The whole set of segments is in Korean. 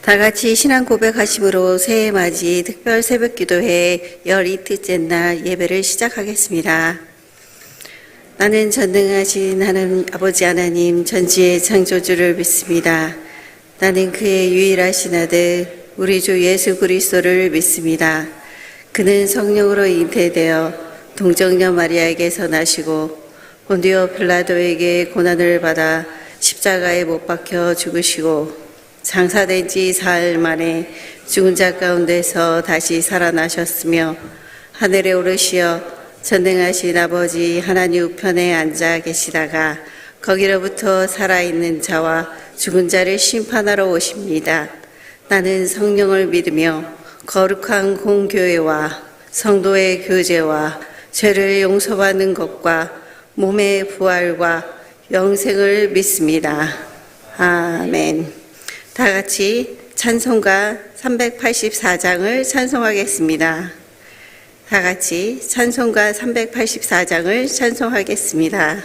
다 같이 신앙 고백하심으로 새해 맞이 특별 새벽 기도회 12일째 날 예배를 시작하겠습니다. 나는 전능하신 하나님 아버지 하나님 전지의 창조주를 믿습니다. 나는 그의 유일하신 아들 우리 주 예수 그리스도를 믿습니다. 그는 성령으로 잉태되어 동정녀 마리아에게서 나시고 본디오 빌라도에게 고난을 받아 십자가에 못 박혀 죽으시고 장사된 지 사흘 만에 죽은 자 가운데서 다시 살아나셨으며 하늘에 오르시어 전능하신 아버지 하나님 우편에 앉아 계시다가 거기로부터 살아있는 자와 죽은 자를 심판하러 오십니다. 나는 성령을 믿으며 거룩한 공교회와 성도의 교제와 죄를 용서받는 것과 몸의 부활과 영생을 믿습니다. 아멘. 다 같이 찬송가 384장을 찬송하겠습니다. 다 같이 찬송가 384장을 찬송하겠습니다.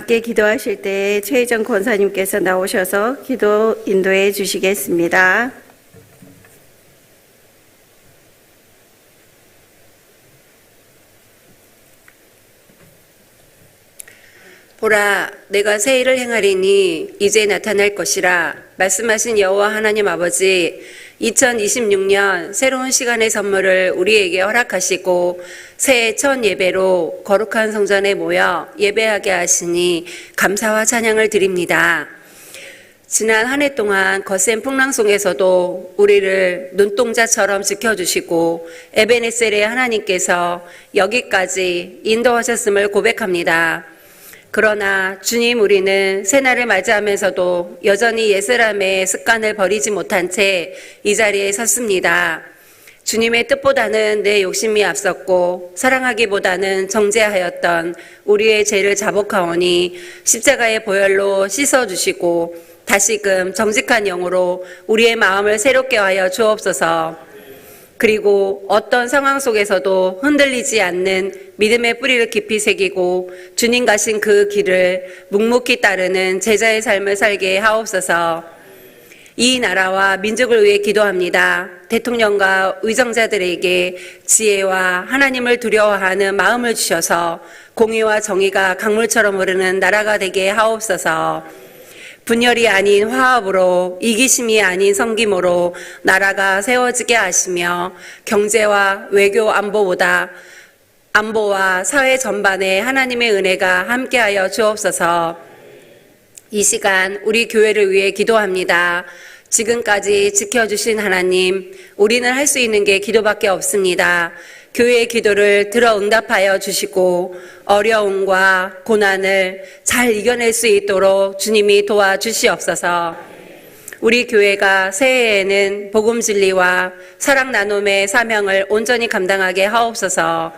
함께 기도하실 때 최혜정 권사님께서 나오셔서 기도 인도해 주시겠습니다. 보라, 내가 새 일을 행하리니 이제 나타날 것이라 말씀하신 여호와 하나님 아버지, 2026년 새로운 시간의 선물을 우리에게 허락하시고 새해 첫 예배로 거룩한 성전에 모여 예배하게 하시니 감사와 찬양을 드립니다. 지난 한 해 동안 거센 풍랑 속에서도 우리를 눈동자처럼 지켜주시고 에베네셀의 하나님께서 여기까지 인도하셨음을 고백합니다. 그러나 주님, 우리는 새날을 맞이하면서도 여전히 옛사람의 습관을 버리지 못한 채 이 자리에 섰습니다. 주님의 뜻보다는 내 욕심이 앞섰고 사랑하기보다는 정죄하였던 우리의 죄를 자복하오니 십자가의 보혈로 씻어주시고 다시금 정직한 영으로 우리의 마음을 새롭게 하여 주옵소서. 그리고 어떤 상황 속에서도 흔들리지 않는 믿음의 뿌리를 깊이 새기고 주님 가신 그 길을 묵묵히 따르는 제자의 삶을 살게 하옵소서. 이 나라와 민족을 위해 기도합니다. 대통령과 의정자들에게 지혜와 하나님을 두려워하는 마음을 주셔서 공의와 정의가 강물처럼 흐르는 나라가 되게 하옵소서. 분열이 아닌 화합으로, 이기심이 아닌 섬김으로 나라가 세워지게 하시며 경제와 외교 안보와 사회 전반에 하나님의 은혜가 함께하여 주옵소서. 이 시간 우리 교회를 위해 기도합니다. 지금까지 지켜주신 하나님, 우리는 할 수 있는 게 기도밖에 없습니다. 교회의 기도를 들어 응답하여 주시고 어려움과 고난을 잘 이겨낼 수 있도록 주님이 도와주시옵소서. 우리 교회가 새해에는 복음 진리와 사랑 나눔의 사명을 온전히 감당하게 하옵소서.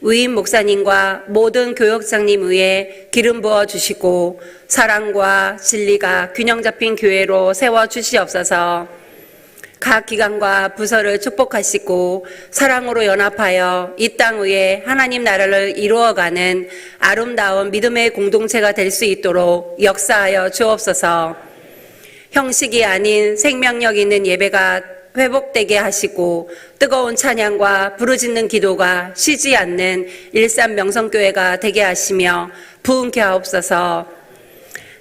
위임 목사님과 모든 교역장님 위에 기름 부어 주시고 사랑과 진리가 균형 잡힌 교회로 세워 주시옵소서. 각 기관과 부서를 축복하시고 사랑으로 연합하여 이 땅 위에 하나님 나라를 이루어가는 아름다운 믿음의 공동체가 될 수 있도록 역사하여 주옵소서. 형식이 아닌 생명력 있는 예배가 회복되게 하시고 뜨거운 찬양과 부르짖는 기도가 쉬지 않는 일산 명성교회가 되게 하시며 부흥케 하옵소서.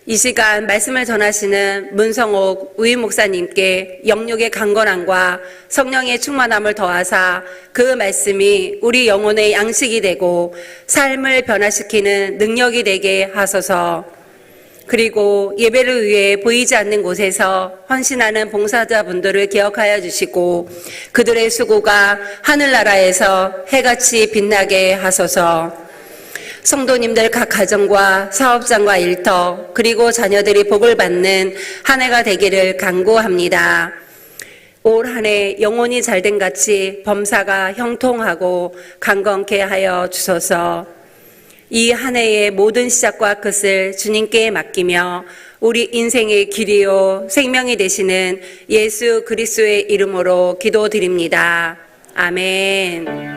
이 시간 말씀을 전하시는 문성옥 우임 목사님께 영육의 강건함과 성령의 충만함을 더하사 그 말씀이 우리 영혼의 양식이 되고 삶을 변화시키는 능력이 되게 하소서. 그리고 예배를 위해 보이지 않는 곳에서 헌신하는 봉사자분들을 기억하여 주시고 그들의 수고가 하늘나라에서 해같이 빛나게 하소서. 성도님들 각 가정과 사업장과 일터 그리고 자녀들이 복을 받는 한 해가 되기를 간구합니다. 올 한 해 영혼이 잘된 같이 범사가 형통하고 강건케 하여 주소서. 이 한 해의 모든 시작과 끝을 주님께 맡기며 우리 인생의 길이요 생명이 되시는 예수 그리스도의 이름으로 기도드립니다. 아멘.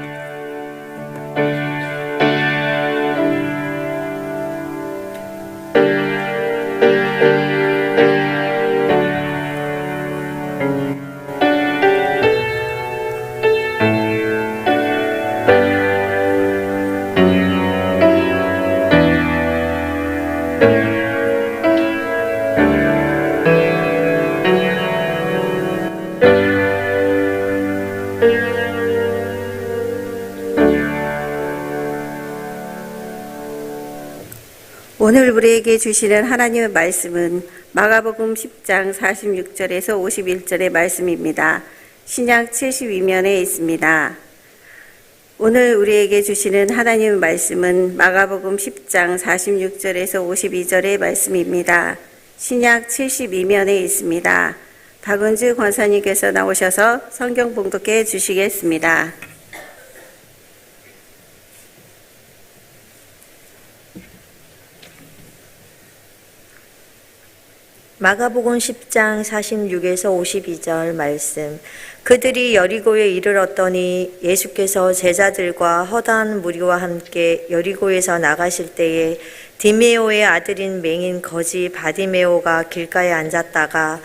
오늘 우리에게 주시는 하나님의 말씀은 마가복음 10장 46절에서 51절의 말씀입니다. 신약 72면에 있습니다. 오늘 우리에게 주시는 하나님의 말씀은 마가복음 10장 46절에서 52절의 말씀입니다. 신약 72면에 있습니다. 박은주 권사님께서 나오셔서 성경 봉독해 주시겠습니다. 마가복음 10장 46에서 52절 말씀. 그들이 여리고에 이르렀더니 예수께서 제자들과 허다한 무리와 함께 여리고에서 나가실 때에 디메오의 아들인 맹인 거지 바디메오가 길가에 앉았다가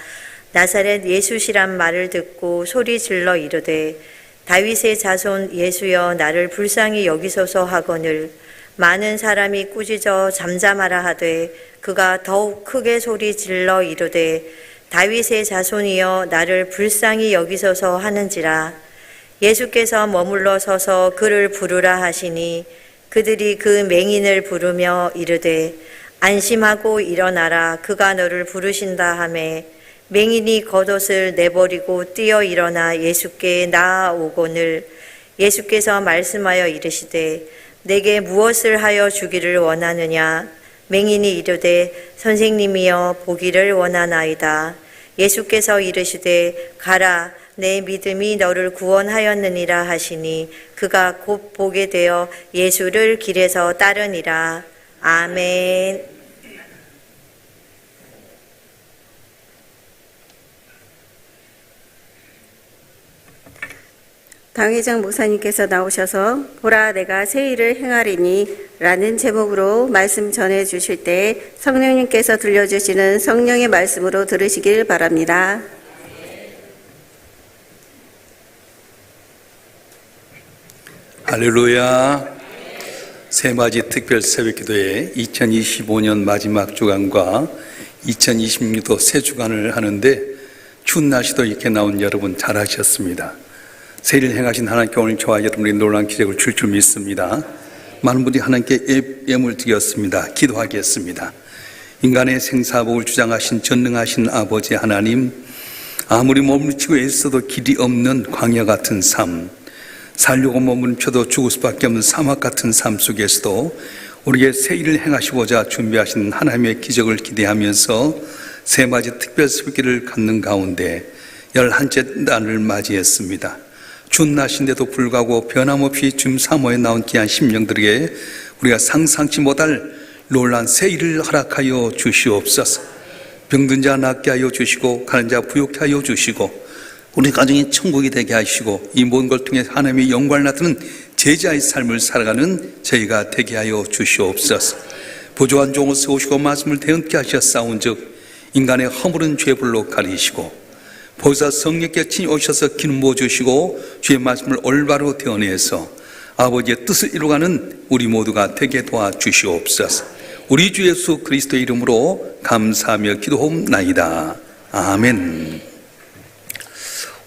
나사렛 예수시란 말을 듣고 소리 질러 이르되 다윗의 자손 예수여 나를 불쌍히 여기소서 하거늘 많은 사람이 꾸짖어 잠잠하라 하되 그가 더욱 크게 소리 질러 이르되 다윗의 자손이여 나를 불쌍히 여기소서 하는지라. 예수께서 머물러 서서 그를 부르라 하시니 그들이 그 맹인을 부르며 이르되 안심하고 일어나라 그가 너를 부르신다 하매 맹인이 겉옷을 내버리고 뛰어 일어나 예수께 나아오거늘 예수께서 말씀하여 이르시되 내게 무엇을 하여 주기를 원하느냐. 맹인이 이르되 선생님이여 보기를 원하나이다. 예수께서 이르시되 가라 내 믿음이 너를 구원하였느니라 하시니 그가 곧 보게 되어 예수를 길에서 따르니라. 아멘. 당회장 목사님께서 나오셔서 보라 내가 새 일을 행하리니 라는 제목으로 말씀 전해 주실 때 성령님께서 들려주시는 성령의 말씀으로 들으시길 바랍니다. 할렐루야. 새맞이 특별 새벽기도회 2025년 마지막 주간과 2026도 새 주간을 하는데 추운 날씨도 이렇게 나온 여러분 잘하셨습니다. 새 일을 행하신 하나님께 오늘 저와 여러분이 놀라운 기적을 줄 줄 믿습니다. 많은 분들이 하나님께 예물 드렸습니다. 기도하겠습니다. 인간의 생사복을 주장하신 전능하신 아버지 하나님, 아무리 몸부림치고 애써도 길이 없는 광야 같은 삶, 살려고 몸부림쳐도 죽을 수밖에 없는 사막 같은 삶 속에서도 우리에게 새 일을 행하시고자 준비하신 하나님의 기적을 기대하면서 새맞이 특별 새벽기를 갖는 가운데 11째 날을 맞이했습니다. 추운 날씨인데도 불구하고 변함없이 주님 사모에 나온 귀한 심령들에게 우리가 상상치 못할 놀란 새 일을 허락하여 주시옵소서. 병든 자 낫게 하여 주시고 가는 자 부욕케 하여 주시고 우리 가정이 천국이 되게 하시고 이 모든 걸 통해 하나님의 영광을 나타내는 제자의 삶을 살아가는 저희가 되게 하여 주시옵소서. 부조한 종을 세우시고 말씀을 대언케 하셨사온 즉 인간의 허물은 죄불로 가리시고 보혜사 성령께 친히 오셔서 기름 부어주시고 주의 말씀을 올바로 대언해서 아버지의 뜻을 이루어가는 우리 모두가 되게 도와주시옵소서. 우리 주 예수 그리스도의 이름으로 감사하며 기도하옵나이다. 아멘.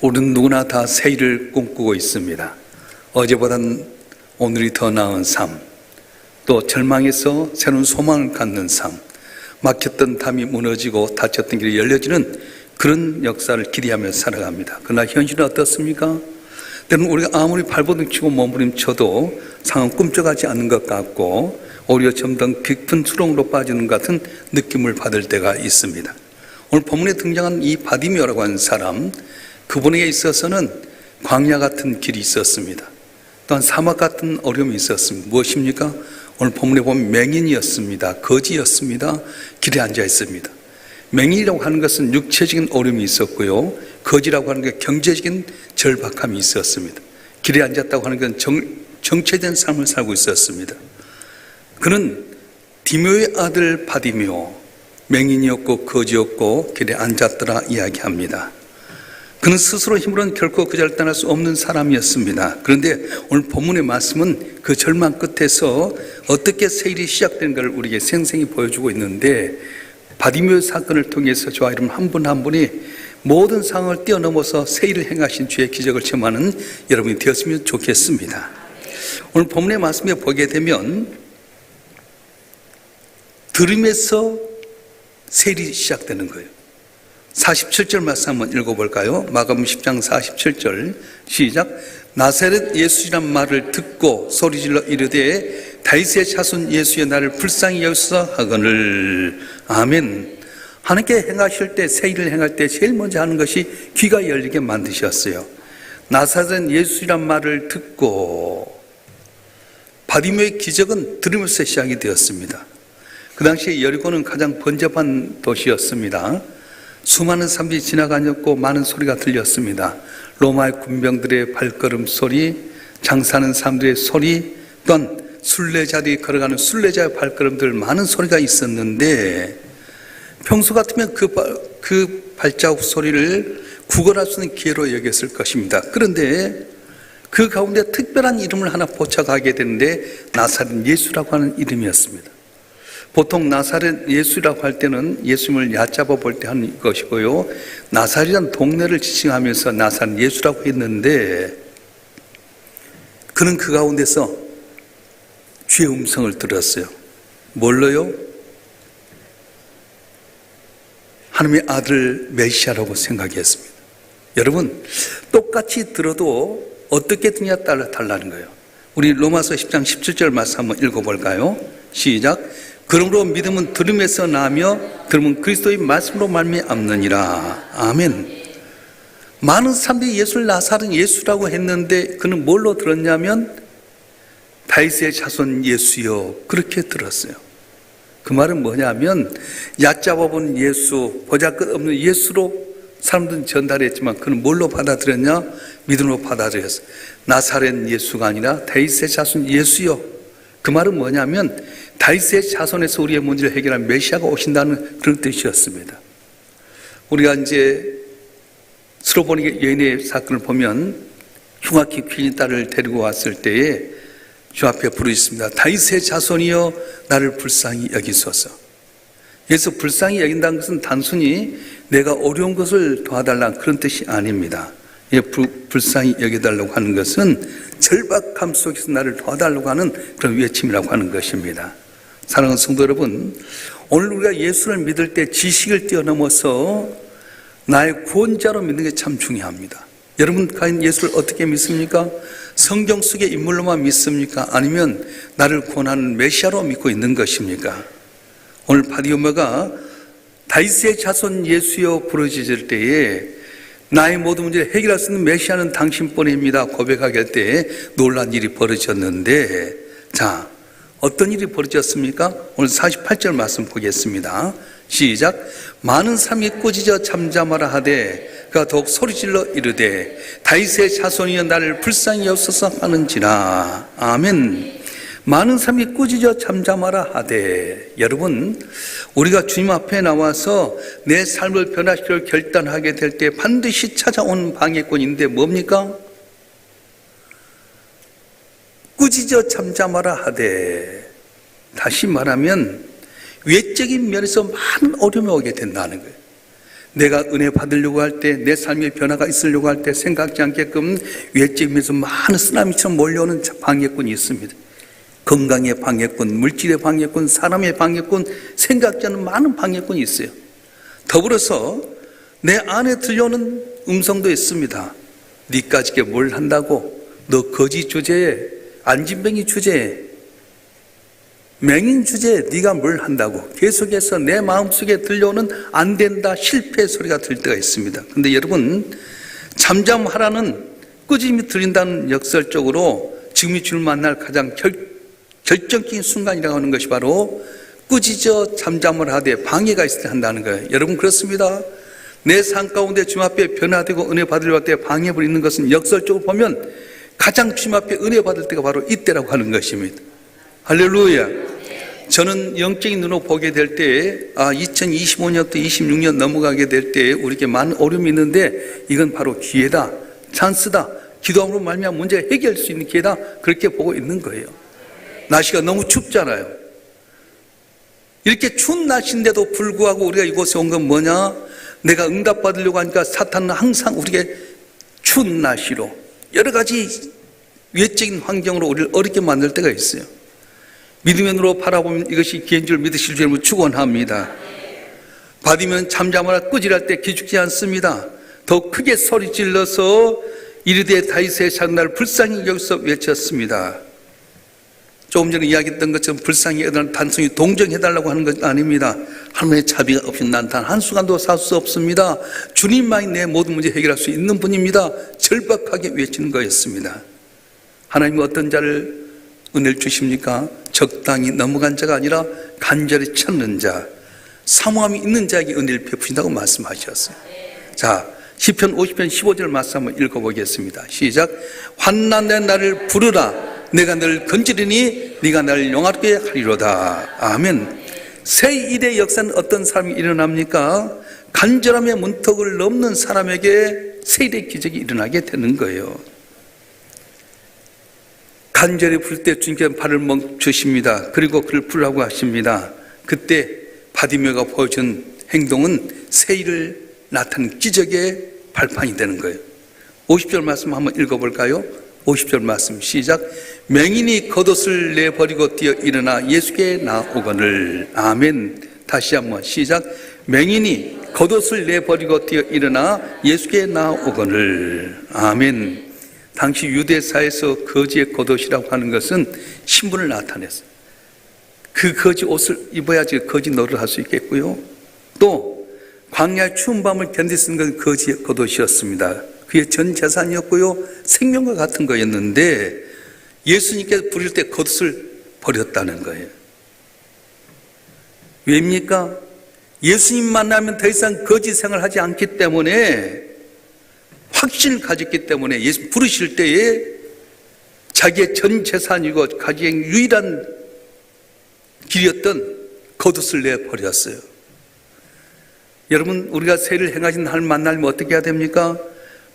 우리는 누구나 다 새 일을 꿈꾸고 있습니다. 어제보단 오늘이 더 나은 삶, 또 절망에서 새로운 소망을 갖는 삶, 막혔던 담이 무너지고 닫혔던 길이 열려지는 그런 역사를 기대하며 살아갑니다. 그러나 현실은 어떻습니까? 때로는 우리가 아무리 발버둥치고 몸부림쳐도 상황은 꿈쩍하지 않는 것 같고 오히려 점점 깊은 수렁으로 빠지는 것 같은 느낌을 받을 때가 있습니다. 오늘 본문에 등장한 이 바디메오라고 하는 사람, 그분에게 있어서는 광야 같은 길이 있었습니다. 또한 사막 같은 어려움이 있었습니다. 무엇입니까? 오늘 본문에 보면 맹인이었습니다. 거지였습니다. 길에 앉아 있습니다. 맹인이라고 하는 것은 육체적인 어려움이 있었고요. 거지라고 하는 게 경제적인 절박함이 있었습니다. 길에 앉았다고 하는 건 정체된 삶을 살고 있었습니다. 그는 디메오의 아들 바디메오, 맹인이었고 거지였고 길에 앉았더라 이야기합니다. 그는 스스로 힘으로는 결코 그 자리를 떠날 수 없는 사람이었습니다. 그런데 오늘 본문의 말씀은 그 절망 끝에서 어떻게 새 일이 시작된 걸 우리에게 생생히 보여주고 있는데 바디메오 사건을 통해서 저와 여러분 한 분 한 분이 모든 상황을 뛰어넘어서 새 일을 행하신 주의 기적을 체험하는 여러분이 되었으면 좋겠습니다. 오늘 본문의 말씀에 보게 되면 들음에서 새 일이 시작되는 거예요. 47절 말씀 한번 읽어볼까요? 마가복음 10장 47절 시작. 나사렛 예수란 말을 듣고 소리질러 이르되 다윗의 자손 예수의 나를 불쌍히 여기소서 하거늘. 아멘. 하나님께 행하실 때, 새 일을 행할 때 제일 먼저 하는 것이 귀가 열리게 만드셨어요. 나사렛 예수란 말을 듣고 바디메오의 기적은 들으면서 시작이 되었습니다. 그 당시에 여리고는 가장 번잡한 도시였습니다. 수많은 사람들이 지나다녔고 많은 소리가 들렸습니다. 로마의 군병들의 발걸음 소리, 장사하는 사람들의 소리, 또한 순례자들이 걸어가는 순례자의 발걸음들 많은 소리가 있었는데 평소 같으면 그 발자국 소리를 구걸할 수 있는 기회로 여겼을 것입니다. 그런데 그 가운데 특별한 이름을 하나 포착하게 되는데 나사렛 예수라고 하는 이름이었습니다. 보통 나사렛 예수라고 할 때는 예수님을 얕잡아 볼 때 하는 것이고요. 나사렛이라는 동네를 지칭하면서 나사렛 예수라고 했는데 그는 그 가운데서 주의 음성을 들었어요. 뭘로요? 하나님의 아들 메시아라고 생각했습니다. 여러분, 똑같이 들어도 어떻게 듣냐에 따라 달라는 거예요. 우리 로마서 10장 17절 말씀 한번 읽어볼까요? 시작. 그러므로 믿음은 들음에서 나며 들음은 그리스도의 말씀으로 말미암느니라. 아멘. 많은 사람들이 예수를 나사렛 예수라고 했는데 그는 뭘로 들었냐면 다윗의 자손 예수여 그렇게 들었어요. 그 말은 뭐냐면 얕잡아본 예수, 보잘것없는 예수로 사람들은 전달했지만 그는 뭘로 받아들였냐? 믿음으로 받아들였어. 나사렛 예수가 아니라 다윗의 자손 예수요. 그 말은 뭐냐면 다윗의 자손에서 우리의 문제를 해결한 메시아가 오신다는 그런 뜻이었습니다. 우리가 이제 스로보니 여인의 사건을 보면 흉악히 귀인 딸을 데리고 왔을 때에 주 앞에 부르짖습니다. 다윗의 자손이여 나를 불쌍히 여기소서. 그래서 불쌍히 여긴다는 것은 단순히 내가 어려운 것을 도와달라는 그런 뜻이 아닙니다. 불쌍히 여겨달라고 하는 것은 절박함 속에서 나를 도와달라고 하는 그런 외침이라고 하는 것입니다. 사랑하는 성도 여러분, 오늘 우리가 예수를 믿을 때 지식을 뛰어넘어서 나의 구원자로 믿는 게 참 중요합니다. 여러분 과연 예수를 어떻게 믿습니까? 성경 속의 인물로만 믿습니까? 아니면 나를 구원하는 메시아로 믿고 있는 것입니까? 오늘 바디오메가 다윗의 자손 예수여 부르짖을 때에 나의 모든 문제를 해결할 수 있는 메시아는 당신뿐입니다 고백하게 할 때에 놀란 일이 벌어졌는데, 자, 어떤 일이 벌어졌습니까? 오늘 48절 말씀 보겠습니다. 시작. 많은 사람이 꾸짖어 잠잠하라 하되 그가 더욱 소리질러 이르되 다윗의 자손이여 나를 불쌍히 여기소서 하는지라. 아멘. 많은 사람이 꾸짖어 잠잠하라 하되, 여러분 우리가 주님 앞에 나와서 내 삶을 변화시키려 결단하게 될 때 반드시 찾아오는 방해꾼인데 뭡니까? 꾸짖어 잠잠하라 하되, 다시 말하면 외적인 면에서 많은 어려움이 오게 된다는 거예요. 내가 은혜 받으려고 할 때, 내 삶의 변화가 있으려고 할 때 생각지 않게끔 외적인 면에서 많은 쓰나미처럼 몰려오는 방해꾼이 있습니다. 건강의 방해꾼, 물질의 방해꾼, 사람의 방해꾼, 생각지 않는 많은 방해꾼이 있어요. 더불어서 내 안에 들려오는 음성도 있습니다. 니까지게 뭘 한다고? 너 거지 주제에, 안진뱅이 주제에, 맹인 주제에 네가 뭘 한다고? 계속해서 내 마음속에 들려오는 안 된다, 실패 소리가 들 때가 있습니다. 그런데 여러분, 잠잠하라는 꾸짖음이 들린다는 역설적으로 지금이 주를 만날 가장 결정적인 순간이라고 하는 것이 바로 꾸짖어 잠잠을 하되 방해가 있을 때 한다는 거예요. 여러분 그렇습니다. 내 삶 가운데 주님 앞에 변화되고 은혜 받으려고 할 때 방해를 있는 것은 역설적으로 보면 가장 주님 앞에 은혜 받을 때가 바로 이때라고 하는 것입니다. 할렐루야. 저는 영적인 눈으로 보게 될 때 2025년부터 26년 넘어가게 될 때 우리에게 많은 어려움이 있는데 이건 바로 기회다, 찬스다, 기도함으로 말미암아 문제를 해결할 수 있는 기회다, 그렇게 보고 있는 거예요. 날씨가 너무 춥잖아요. 이렇게 추운 날씨인데도 불구하고 우리가 이곳에 온 건 뭐냐? 내가 응답받으려고 하니까 사탄은 항상 우리에게 추운 날씨로 여러 가지 외적인 환경으로 우리를 어렵게 만들 때가 있어요. 믿음의 눈으로 바라보면 이것이 기회인 줄 믿으실 줄 여러분 축원합니다. 받으면 잠잠하라 꾸짖을 때 기죽지 않습니다. 더 크게 소리 질러서 이르되 다윗의 장날 불쌍히 여기서 외쳤습니다. 조금 전에 이야기했던 것처럼 불쌍히 해달라는 단순히 동정해달라고 하는 것 아닙니다. 하나님의 자비가 없이는 난 단 한순간도 살 수 없습니다. 주님만이 내 모든 문제 해결할 수 있는 분입니다. 절박하게 외치는 거였습니다. 하나님은 어떤 자를 은혜를 주십니까? 적당히 넘어간 자가 아니라 간절히 찾는 자, 사모함이 있는 자에게 은혜를 베푸신다고 말씀하셨어요. 자, 시편 50편 15절 말씀 한번 읽어보겠습니다. 시작. 환난된 나를 부르라. 내가 너를 건지리니 네가 나를 영화롭게 하리로다. 아멘. 새 일의 역사는 어떤 사람이 일어납니까? 간절함의 문턱을 넘는 사람에게 새 일의 기적이 일어나게 되는 거예요. 간절히 부를 때 주님께서 발을 멈추십니다. 그리고 그를 부르라고 하십니다. 그때 바디메오가 보여준 행동은 새 일을 나타낸 기적의 발판이 되는 거예요. 50절 말씀 한번 읽어볼까요? 50절 말씀 시작. 맹인이 겉옷을 내버리고 뛰어 일어나 예수께 나오거늘. 아멘. 다시 한번 시작. 맹인이 겉옷을 내버리고 뛰어 일어나 예수께 나오거늘. 아멘. 당시 유대사에서 거지의 겉옷이라고 하는 것은 신분을 나타냈어요. 그 거지 옷을 입어야지 거지 노릇을 할 수 있겠고요. 또 광야의 추운 밤을 견딜 수 있는 건 거지의 겉옷이었습니다. 그게 전 재산이었고요, 생명과 같은 거였는데 예수님께서 부릴 때 겉옷을 버렸다는 거예요. 왜입니까? 예수님 만나면 더 이상 거짓 생활하지 않기 때문에 확신을 가졌기 때문에 예수 부르실 때에 자기의 전 재산이고 자기의 유일한 길이었던 겉옷을 내버렸어요. 여러분, 우리가 세를 행하신 하나님 만나면 어떻게 해야 됩니까?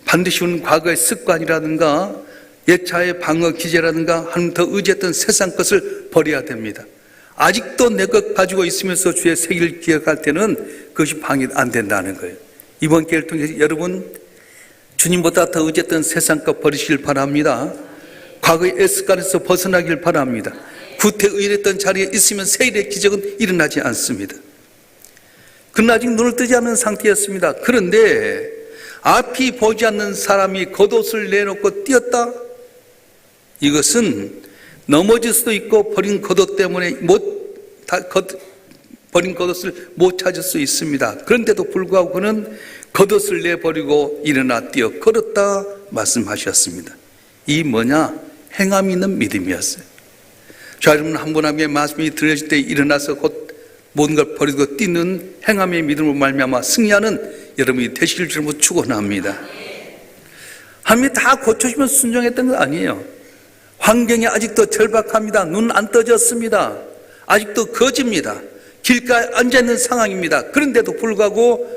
반드시 우리는 과거의 습관이라든가 옛차의 방어 기제라든가 하나님 더 의지했던 세상 것을 버려야 됩니다. 아직도 내 것 가지고 있으면서 주의 세기를 기억할 때는 그것이 방해 안 된다는 거예요. 이번 기회를 통해서 여러분, 주님보다 더 의지했던 세상 것 버리시길 바랍니다. 과거의 습관에서 벗어나길 바랍니다. 구태의일했던 자리에 있으면 세일의 기적은 일어나지 않습니다. 그는 아직 눈을 뜨지 않는 상태였습니다. 그런데 앞이 보지 않는 사람이 겉옷을 내놓고 뛰었다? 이것은 넘어질 수도 있고 버린 겉옷 때문에 버린 겉옷을 못 찾을 수 있습니다. 그런데도 불구하고 그는 겉옷을 내버리고 일어나 뛰어 걸었다 말씀하셨습니다. 이 뭐냐? 행함이 있는 믿음이었어요. 자, 여러분, 한 분 한 분의 말씀이 들려질 때 일어나서 곧 모든 걸 버리고 뛰는 행함의 믿음으로 말미암아 승리하는 여러분이 되시길 주님으로 축원합니다. 하나님이 다 고쳐주면 순종했던 거 아니에요. 환경이 아직도 절박합니다. 눈 안 떠졌습니다. 아직도 거집니다. 길가에 앉아있는 상황입니다. 그런데도 불구하고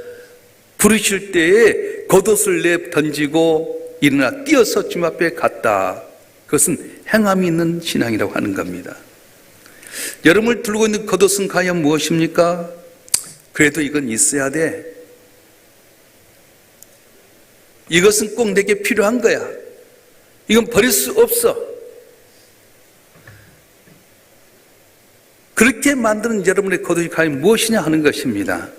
부르실 때에 겉옷을 내 던지고 일어나 뛰어서 주님 앞에 갔다. 그것은 행함이 있는 신앙이라고 하는 겁니다. 여러분을 들고 있는 겉옷은 과연 무엇입니까? 그래도 이건 있어야 돼. 이것은 꼭 내게 필요한 거야. 이건 버릴 수 없어. 그렇게 만드는 여러분의 겉옷이 과연 무엇이냐 하는 것입니다.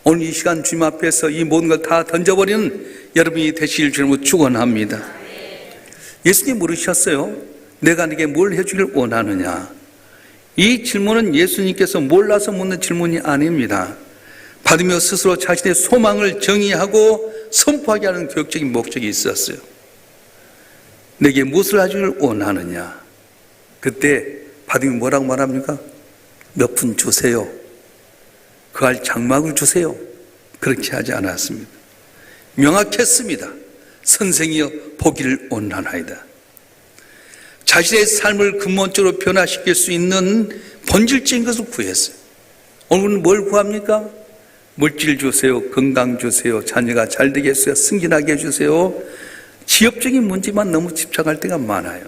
오늘 이 시간 주님 앞에서 이 모든 걸 다 던져버리는 여러분이 되시길 주님으로 축원합니다. 예수님 물으셨어요. 내가 네게 뭘 해주길 원하느냐? 이 질문은 예수님께서 몰라서 묻는 질문이 아닙니다. 받으며 스스로 자신의 소망을 정의하고 선포하게 하는 교육적인 목적이 있었어요. 내게 무엇을 해주길 원하느냐? 그때 받으면 뭐라고 말합니까? 몇 푼 주세요. 그 알 장막을 주세요. 그렇게 하지 않았습니다. 명확했습니다. 선생이여 보기를 원하나이다. 자신의 삶을 근본적으로 변화시킬 수 있는 본질적인 것을 구했어요. 오늘은 뭘 구합니까? 물질 주세요. 건강 주세요. 자녀가 잘 되게 해주세요. 승진하게 해주세요. 지엽적인 문제만 너무 집착할 때가 많아요.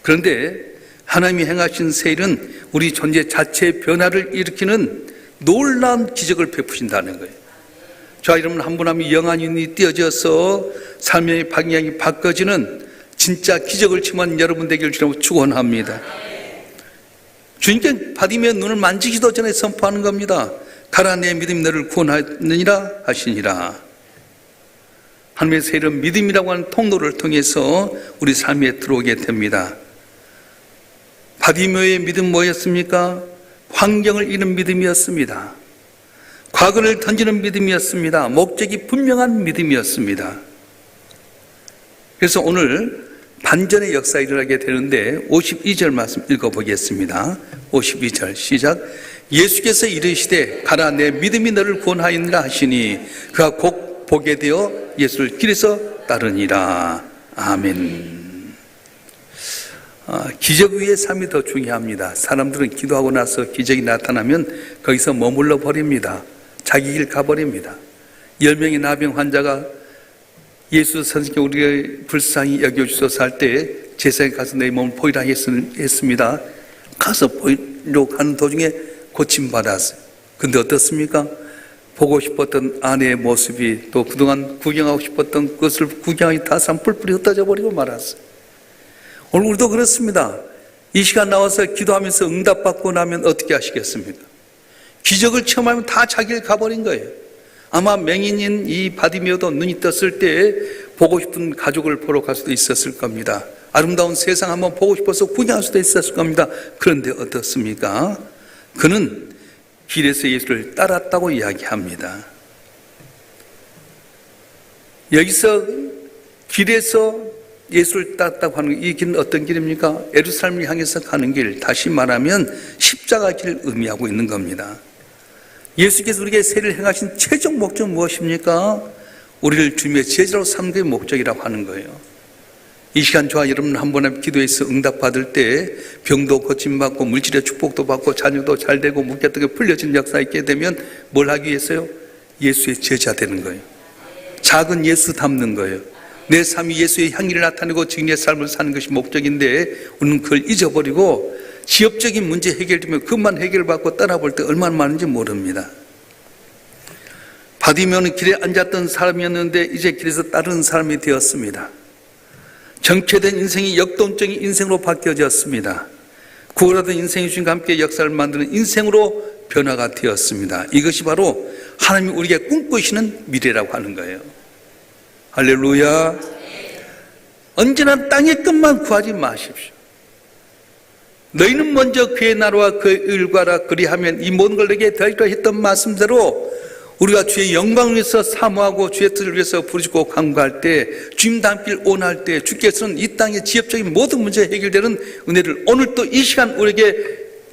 그런데 하나님이 행하신 새 일은 우리 존재 자체의 변화를 일으키는 놀라운 기적을 베푸신다는 거예요. 자, 여러분, 한 분 한 분 영안이 띄어져서 삶의 방향이 바꿔지는 진짜 기적을 체험한 여러분 되기를 주님으로 축원합니다. 주님께 받으며 눈을 만지기도 전에 선포하는 겁니다. 가라, 내 믿음이 너를 구원하느니라 하시니라. 하나님의 새 일은 믿음이라고 하는 통로를 통해서 우리 삶에 들어오게 됩니다. 바디메오의 믿음 뭐였습니까? 환경을 잃은 믿음이었습니다. 과거를 던지는 믿음이었습니다. 목적이 분명한 믿음이었습니다. 그래서 오늘 반전의 역사가 일어나게 되는데 52절 말씀 읽어보겠습니다. 52절 시작. 예수께서 이르시되 가라, 내 믿음이 너를 구원하였느라 하시니 그가 곧 보게 되어 예수를 길에서 따르니라. 아멘. 기적 위의 삶이 더 중요합니다. 사람들은 기도하고 나서 기적이 나타나면 거기서 머물러 버립니다. 자기 길 가버립니다. 10명의 나병 환자가 예수 선생님께 우리의 불쌍히 여겨주소서 할 때 제사에 가서 내 몸을 보이라 했습니다. 가서 보이러 가는 도중에 고침받았어요. 근데 어떻습니까? 보고 싶었던 아내의 모습이 또 그동안 구경하고 싶었던 것을 구경하기 다 산불불이 흩어져 버리고 말았어요. 오늘 우리도 그렇습니다. 이 시간 나와서 기도하면서 응답받고 나면 어떻게 하시겠습니까? 기적을 체험하면 다 자기를 가버린 거예요. 아마 맹인인 이 바디메오도 눈이 떴을 때 보고 싶은 가족을 보러 갈 수도 있었을 겁니다. 아름다운 세상 한번 보고 싶어서 구경할 수도 있었을 겁니다. 그런데 어떻습니까? 그는 길에서 예수를 따랐다고 이야기합니다. 여기서 길에서 예수를 따랐다고 하는 이 길은 어떤 길입니까? 예루살렘을 향해서 가는 길, 다시 말하면 십자가 길을 의미하고 있는 겁니다. 예수께서 우리에게 세를 행하신 최종 목적은 무엇입니까? 우리를 주님의 제자로 삼는 게 목적이라고 하는 거예요. 이 시간 저와 여러분 한 번에 기도해서 응답받을 때 병도 고침받고 물질의 축복도 받고 자녀도 잘 되고 목격하게 풀려진 역사 있게 되면 뭘 하기 위해서요? 예수의 제자 되는 거예요. 작은 예수 닮는 거예요. 내 삶이 예수의 향기를 나타내고 증인의 삶을 사는 것이 목적인데 우리는 그걸 잊어버리고 지역적인 문제 해결되면 그것만 해결받고 떠나볼 때 얼마나 많은지 모릅니다. 바디메오는 길에 앉았던 사람이었는데 이제 길에서 따르는 사람이 되었습니다. 정체된 인생이 역동적인 인생으로 바뀌어졌습니다. 구원하던 인생의 주님과 함께 역사를 만드는 인생으로 변화가 되었습니다. 이것이 바로 하나님이 우리에게 꿈꾸시는 미래라고 하는 거예요. 할렐루야. 언제나 땅의 것만 구하지 마십시오. 너희는 먼저 그의 나라와 그의 의를 구하라. 그리하면 이 모든 걸 내게 더하리라 했던 말씀대로 우리가 주의 영광을 위해서 사모하고 주의 뜻을 위해서 부르짖고 간구할 때, 주님 닮길 원할 때 주께서는 이 땅의 지역적인 모든 문제 해결되는 은혜를 오늘 또 이 시간 우리에게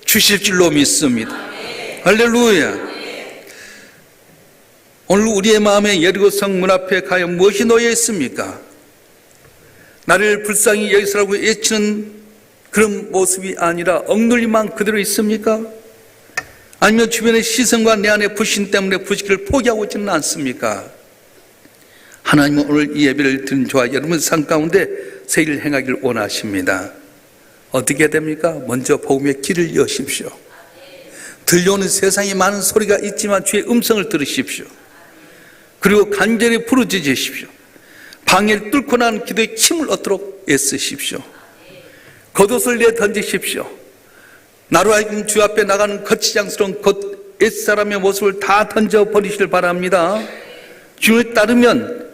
주실 줄로 믿습니다. 할렐루야. 오늘 우리의 마음에 여리고성 문 앞에 가여 무엇이 놓여 있습니까? 나를 불쌍히 여기서라고 외치는 그런 모습이 아니라 억눌림만 그대로 있습니까? 아니면 주변의 시선과 내 안의 불신 때문에 부지기를 포기하고 있지는 않습니까? 하나님은 오늘 이 예배를 드린 저와 여러분 삶 가운데 새 일을 행하기를 원하십니다. 어떻게 됩니까? 먼저 복음의 길을 여십시오. 들려오는 세상에 많은 소리가 있지만 주의 음성을 들으십시오. 그리고 간절히 부르짖으십시오. 방해를 뚫고 나는 기도에 힘을 얻도록 애쓰십시오. 겉옷을 내던지십시오. 나로 하여금 주 앞에 나가는 거치장스러운 겉 옛사람의 모습을 다 던져버리시길 바랍니다. 주를 따르면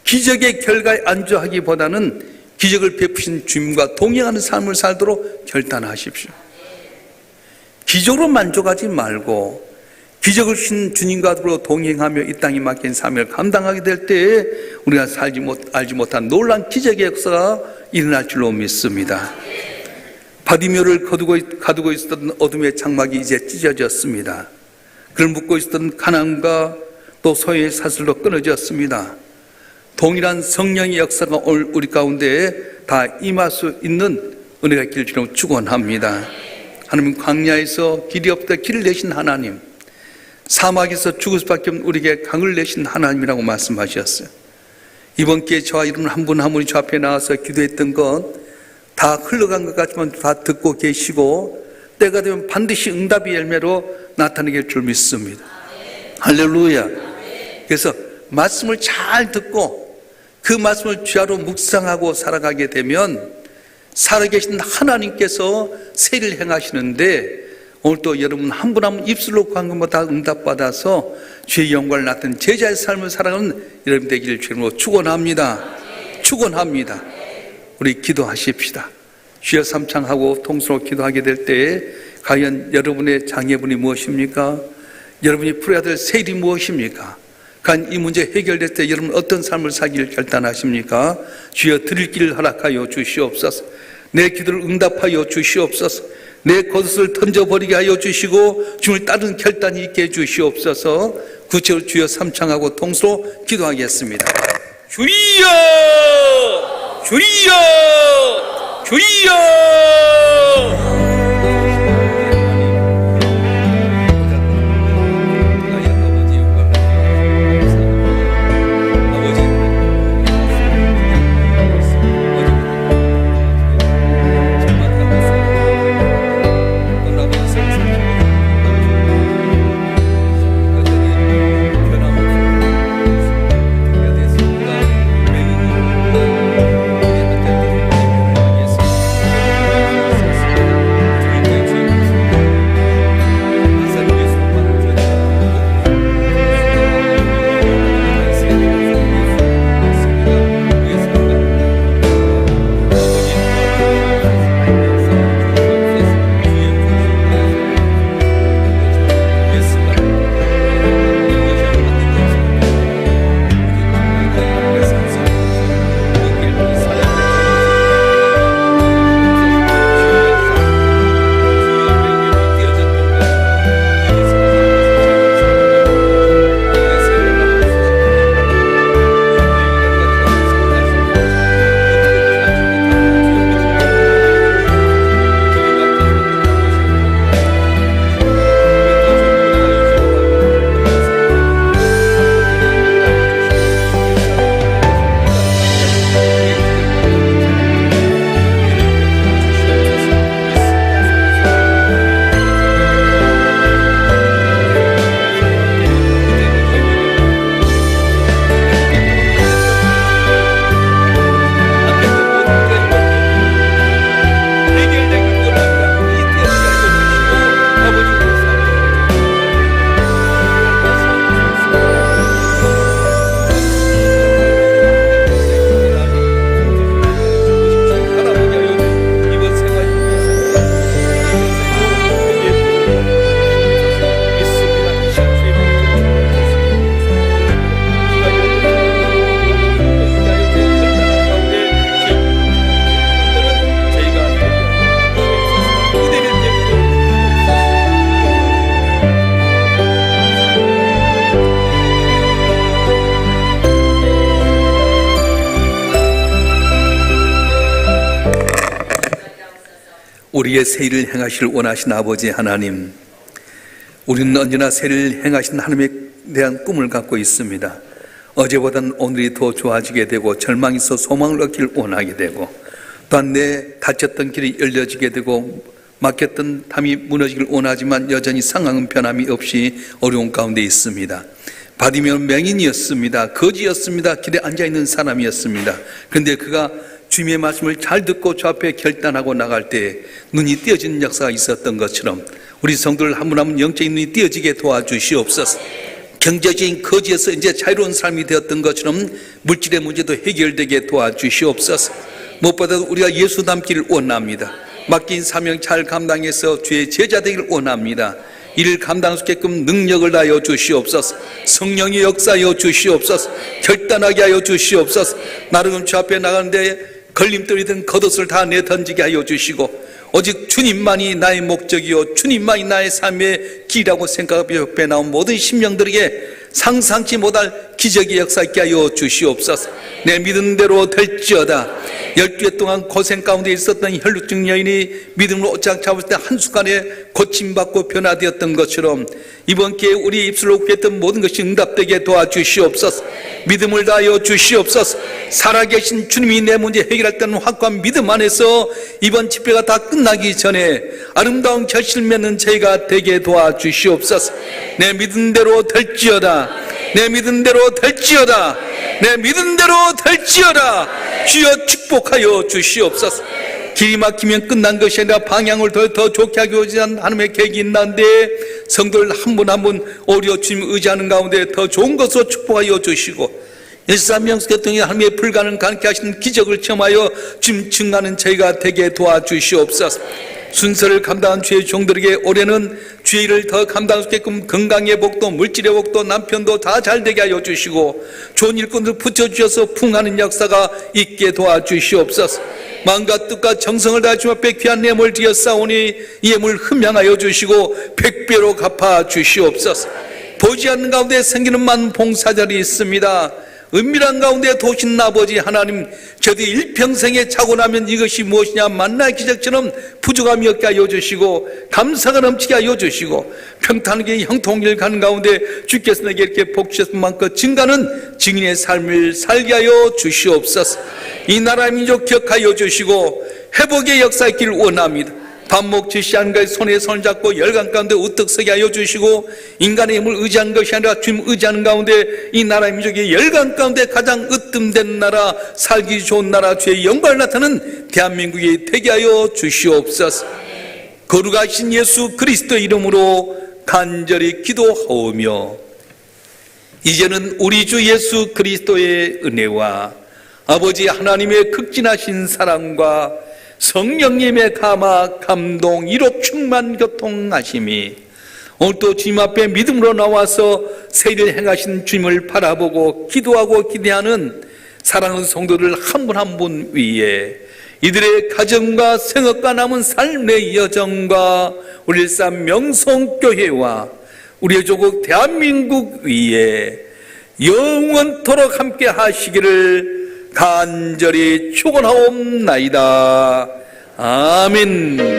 기적의 결과에 안주하기보다는 기적을 베푸신 주님과 동행하는 삶을 살도록 결단하십시오. 기적으로 만족하지 말고 기적을 주신 주님과 동행하며 이 땅에 맡긴 사명을 감당하게 될 때 우리가 알지 못한 놀라운 기적의 역사가 일어날 줄로 믿습니다. 바디메오를 가두고 있었던 어둠의 장막이 이제 찢어졌습니다. 그를 묶고 있었던 가난과 또 소외의 사슬로 끊어졌습니다. 동일한 성령의 역사가 오늘 우리 가운데 다 임할 수 있는 은혜가 있기를 주로 축원합니다. 하나님, 광야에서 길이 없다 길을 내신 하나님, 사막에서 죽을 수밖에 없는 우리에게 강을 내신 하나님이라고 말씀하셨어요. 이번 기회에 저와 여러분 한 분 한 분이 저 앞에 나와서 기도했던 건 다 흘러간 것 같지만 다 듣고 계시고 때가 되면 반드시 응답의 열매로 나타나게 줄 믿습니다. 할렐루야. 그래서 말씀을 잘 듣고 그 말씀을 주야로 묵상하고 살아가게 되면 살아계신 하나님께서 세를 행하시는데 오늘 또 여러분 한 분 한 분 입술로 구한 것보다 응답받아서 주의 영광을 나타낸 제자의 삶을 살아가는 여러분 되기를 주님으로 축원합니다. 축원합니다. 우리 기도하십시다. 주여 삼창하고 통수로 기도하게 될 때에 과연 여러분의 장애분이 무엇입니까? 여러분이 풀어야 될 새 일이 무엇입니까? 과연 이 문제 해결될 때 여러분 어떤 삶을 살기를 결단하십니까? 주여 드릴 길을 허락하여 주시옵소서. 내 기도를 응답하여 주시옵소서. 내 겉옷을 던져버리게 하여 주시고 주를 따르는 결단이 있게 해주시옵소서. 구체로 주여 삼창하고 통수로 기도하겠습니다. 주여! 주여! 주여! 우리의 새 일을 행하실 원하신 아버지 하나님, 우리는 언제나 새 일을 행하신 하나님에 대한 꿈을 갖고 있습니다. 어제보다는 오늘이 더 좋아지게 되고 절망에서 소망을 얻길 원하게 되고, 또한 내 닫혔던 길이 열려지게 되고 막혔던 담이 무너지길 원하지만 여전히 상황은 변함이 없이 어려운 가운데 있습니다. 바디면 맹인이었습니다. 거지였습니다. 길에 앉아있는 사람이었습니다. 그런데 그가 주님의 말씀을 잘 듣고 주 앞에 결단하고 나갈 때 눈이 띄어지는 역사가 있었던 것처럼 우리 성도를 한 분 한 분 영적인 눈이 띄어지게 도와주시옵소서. 경제적인 거지에서 이제 자유로운 삶이 되었던 것처럼 물질의 문제도 해결되게 도와주시옵소서. 무엇보다도 우리가 예수 닮기를 원합니다. 맡긴 사명 잘 감당해서 주의 제자 되기를 원합니다. 이를 감당할 수 있게끔 능력을 다하여 주시옵소서. 성령의 역사하여 주시옵소서. 결단하게 하여 주시옵소서. 나름 주 앞에 나가는데 걸림돌이든 겉옷을 다 내던지게 하여 주시고 오직 주님만이 나의 목적이요 주님만이 나의 삶의 길이라고 생각하며 옆에 나온 모든 심령들에게 상상치 못할 기적의 역사 있게 하여 주시옵소서. 내 믿은 대로 될지어다. 12해 동안 고생 가운데 있었던 혈루증 여인이 믿음으로 옷장 잡을 때 한순간에 고침받고 변화되었던 것처럼 이번 기회에 우리 입술로 구했던 모든 것이 응답되게 도와주시옵소서. 믿음을 다하여 주시옵소서. 살아계신 주님이 내 문제 해결할 때는 확고한 믿음 안에서 이번 집회가 다 끝나기 전에 아름다운 결실 맺는 저희가 되게 도와주시옵소서. 내 믿은 대로 될지어다. 내 믿은 대로 될지어다. 내 믿은 대로 될지어다. 주여 축복하여 주시옵소서. 길이 막히면 끝난 것이 아니라 방향을 더 좋게 하기 위한 하나님의 계획이 있는데 성도를 한 분 한 분 오히려 주님 의지하는 가운데 더 좋은 것으로 축복하여 주시고 13명수교통이 하나님의 불가능을 가능케 하시는 기적을 체험하여 주님 증하는 저희가 되게 도와주시옵소서. 순서를 감당한 주의 종들에게 올해는 주의 일을 더 감당할 수 있게끔 건강의 복도 물질의 복도 남편도 다 잘되게 하여 주시고 좋은 일꾼들 붙여주셔서 풍하는 역사가 있게 도와주시옵소서. 마음과 뜻과 정성을 다해 주 앞에 귀한 예물 드려 싸우니 이 예물 흠양하여 주시고 백배로 갚아 주시옵소서. 보지 않는 가운데 생기는 많은 봉사자들이 있습니다. 은밀한 가운데 도신 아버지 하나님, 저들이 일평생에 자고 나면 이것이 무엇이냐 만나의 기적처럼 부족함이 없게 하여 주시고 감사가 넘치게 하여 주시고 평탄하게 형통일 가는 가운데 주께서 내게 이렇게 복 주셨을 만큼 증가는 증인의 삶을 살게 하여 주시옵소서. 이 나라의 민족 기억하여 주시고 회복의 역사 있기를 원합니다. 반목 지시한 것의 손에 손을 잡고 열강 가운데 우뚝 서게 하여 주시고 인간의 힘을 의지한 것이 아니라 주님 의지하는 가운데 이 나라의 민족이 열강 가운데 가장 으뜸된 나라, 살기 좋은 나라, 주의 영광을 나타내는 대한민국이 되게 하여 주시옵소서. 거룩하신 예수 그리스도 이름으로 간절히 기도하오며 이제는 우리 주 예수 그리스도의 은혜와 아버지 하나님의 극진하신 사랑과 성령님의 감화, 감동, 이로 충만 교통하심이 오늘도 주님 앞에 믿음으로 나와서 세일을 행하신 주님을 바라보고 기도하고 기대하는 사랑하는 성도들 한 분 한 분 위에 이들의 가정과 생업과 남은 삶의 여정과 우리 일산 명성교회와 우리의 조국 대한민국 위에 영원토록 함께 하시기를 간절히 축원하옵나이다. 아멘.